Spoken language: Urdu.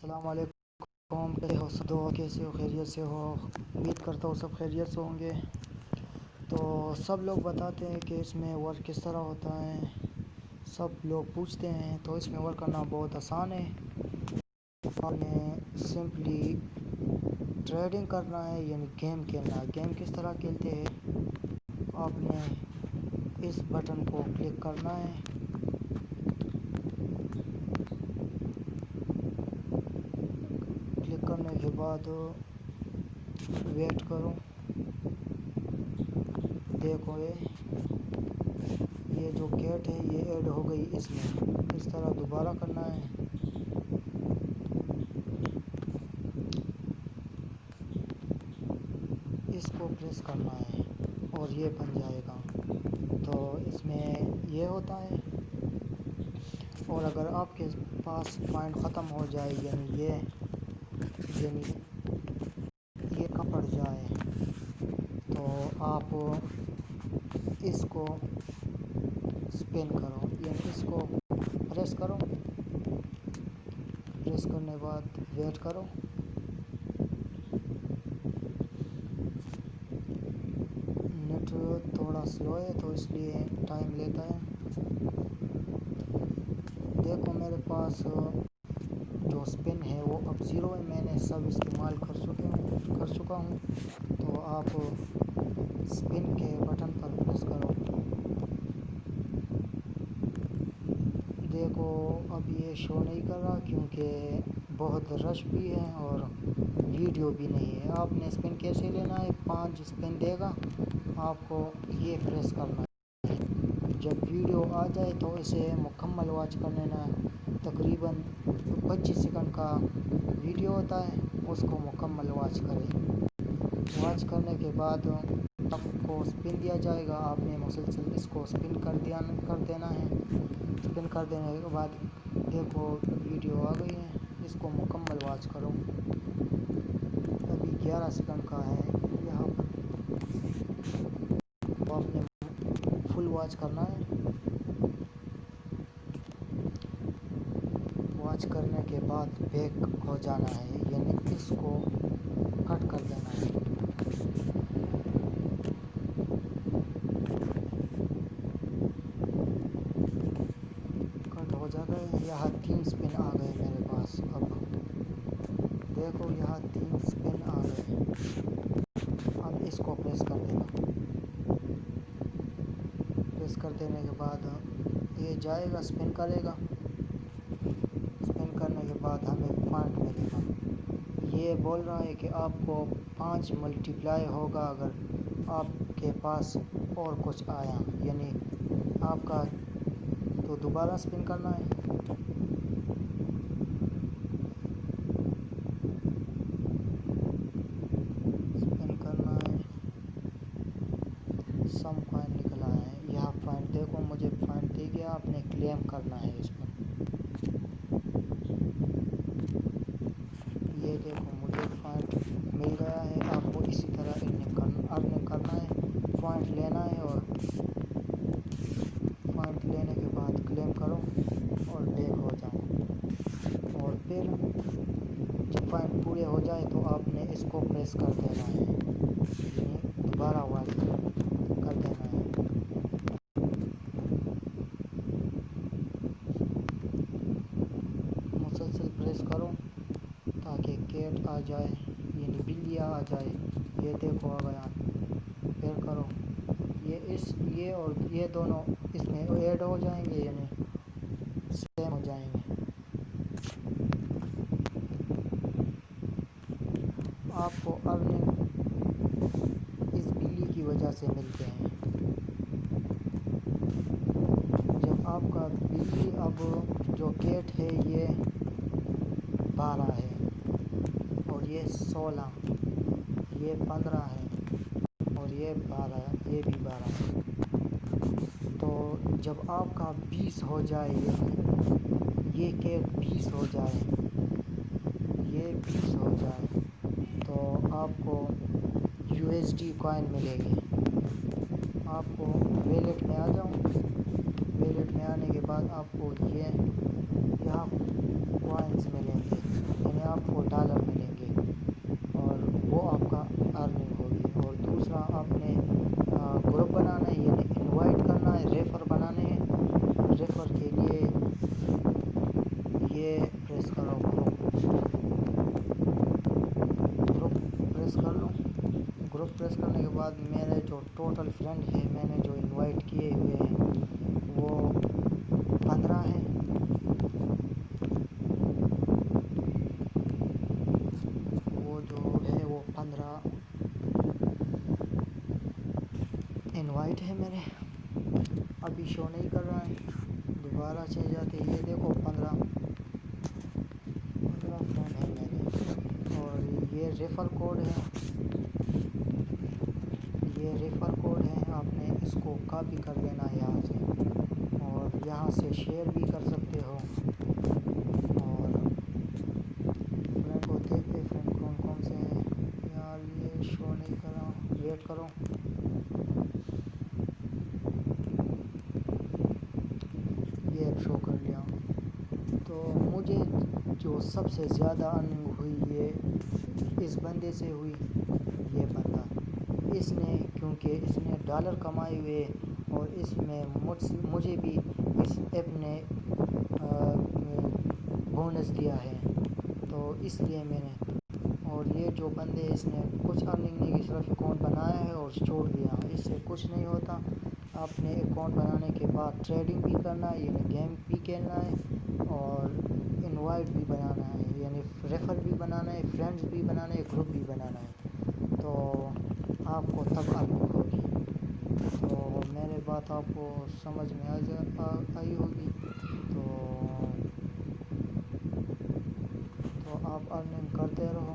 السلام علیکم، کیسے ہو سب؟ کیسے ہو؟ خیریت سے ہو؟ امید کرتا ہوں سب خیریت سے ہوں گے۔ تو سب لوگ بتاتے ہیں کہ اس میں ورک کس طرح ہوتا ہے، سب لوگ پوچھتے ہیں۔ تو اس میں ورک کرنا بہت آسان ہے۔ آپ نے سمپلی ٹریڈنگ کرنا ہے، یعنی گیم کھیلنا ہے۔ گیم کس طرح کھیلتے ہیں؟ آپ نے اس بٹن کو کلک کرنا ہے، کلک کرنے کے بعد ویٹ کرو۔ دیکھو یہ جو کیٹ ہے یہ ایڈ ہو گئی اس میں۔ اس طرح دوبارہ کرنا ہے، اس کو پریس کرنا ہے اور یہ بن جائے گا۔ تو اس میں یہ ہوتا ہے۔ اور اگر آپ کے پاس پوائنٹ ختم ہو جائے، یعنی یہ کم پڑ جائے، تو آپ اس کو سپن کرو، یعنی اس کو پریس کرو۔ پریس کرنے کے بعد ویٹ کرو۔ نیٹ تھوڑا سلو ہے تو اس لیے ٹائم لیتا ہے۔ دیکھو میرے پاس جو سپن ہے وہ اب 0 ہے، میں نے سب استعمال کر چکا ہوں۔ تو آپ سپن کے بٹن پر پریس کرو۔ دیکھو اب یہ شو نہیں کر رہا کیونکہ بہت رش بھی ہے اور ویڈیو بھی نہیں ہے۔ آپ نے سپن کیسے لینا ہے؟ 5 سپن دے گا، آپ کو یہ پریس کرنا ہے۔ جب ویڈیو آ جائے تو اسے مکمل واچ کر لینا ہے۔ تقریباً 25 سیکنڈ کا ویڈیو ہوتا ہے، اس کو مکمل واچ کریں۔ واچ کرنے کے بعد آپ کو سپن دیا جائے گا۔ آپ نے مسلسل اس کو سپن کر دینا ہے۔ سپن کر دینے کے بعد دیکھو ویڈیو آ گئی ہے، اس کو مکمل واچ کرو۔ ابھی 11 سیکنڈ کا ہے یہاں پر، آپ نے فل واچ کرنا ہے۔ واچ کرنے کے بعد بیک ہو جانا ہے، یعنی اس کو کٹ کر دینا ہے۔ کٹ ہو جاتا ہے۔ یہاں 3 سپن آ گئے میرے پاس۔ اب دیکھو یہاں 3 سپن آ گئے۔ اب اس کو پریس کر دینا۔ پریس کر دینے کے بعد یہ جائے گا، سپن کرے گا۔ سپن کرنے کے بعد ہمیں پوائنٹ ملے گا۔ یہ بول رہا ہے کہ آپ کو 5 ملٹیپلائی ہوگا اگر آپ کے پاس اور کچھ آیا، یعنی آپ کا تو دوبارہ سپن کرنا ہے۔ سپن کرنا ہے، سم پوائنٹ نکلا ہے۔ یہاں پوائنٹ دیکھو، مجھے پوائنٹ دے گیا، آپ نے کلیم کرنا ہے اس پر۔ یہ دیکھو مجھے پوائنٹ مل گیا ہے۔ آپ کو اسی طرح ارننگ کرنا ہے، پوائنٹ لینا ہے اور پوائنٹ لینے کے بعد کلیم کرو اور بیک ہو جاؤ۔ اور پھر جب پوائنٹ پورے ہو جائے تو آپ نے اس کو پریس کر دینا ہے، یعنی دوبارہ واچ کر دینا ہے۔ مسلسل پریس کرو تاکہ کیٹ آ جائے، یعنی بلی آ جائے۔ یہ دیکھو آ گیا۔ پھر کرو یہ اور یہ دونوں اس میں ایڈ ہو جائیں گے، یعنی سیم ہو جائیں گے۔ آپ کو ارننگ اس بلی کی وجہ سے ملتے ہیں۔ جب آپ کا بلی اب جو کیٹ ہے یہ 12 ہے اور یہ 16، یہ 15 ہے اور یہ 12 ہے، یہ بھی 12 ہے۔ تو جب آپ کا 20 ہو جائے، یعنی یہ کیٹ 20 ہو جائے، یہ 20 ہو جائے، تو آپ کو USD کوائن ملے گی۔ آپ کو ویلیٹ میں آ جاؤ۔ ویلیٹ میں آنے کے بعد آپ کو یہاں کوائنز ملیں گے، یعنی بعد میرے جو ٹوٹل فرینڈ ہے میں نے جو انوائٹ کیے ہوئے ہیں وہ 15 ہیں. وہ جو ہے وہ 15 انوائٹ ہے میرے. ابھی شو نہیں کر رہا ہے, دوبارہ چل جاتے. یہ دیکھو 15 فرینڈ ہیں میرے. اور یہ ریفر کوڈ ہے, یہ ریفر کوڈ ہے, آپ نے اس کو کاپی کر لینا ہے یہاں سے اور یہاں سے شیئر بھی کر سکتے ہو. اور فرینڈ کو دیکھتے فرینڈ کون کون سے ہیں. یار یہ شو نہیں کر رہا, ویٹ کرو. یہ شو کر لیا. تو مجھے جو سب سے زیادہ ارننگ ہوئی یہ اس بندے سے ہوئی. یہ بندہ اس نے, کیونکہ اس نے ڈالر کمائے ہوئے اور اس میں مجھے بھی اس ایپ نے بونس دیا ہے, تو اس لیے میں نے. اور یہ جو بندے اس نے کچھ ارننگ نہیں کی, صرف اکاؤنٹ بنایا ہے اور چھوڑ دیا. اس سے کچھ نہیں ہوتا. آپ نے اکاؤنٹ بنانے کے بعد ٹریڈنگ بھی کرنا ہے, یعنی گیم بھی کھیلنا ہے اور انوائٹ بھی بنانا ہے, یعنی ریفر بھی بنانا ہے, فرینڈز بھی بنانا ہے, گروپ بھی بنانا ہے. تو آپ کو تب ارننگ ہوگی. تو میرے بات آپ کو سمجھ میں آئی ہوگی. تو آپ ارننگ کرتے رہو.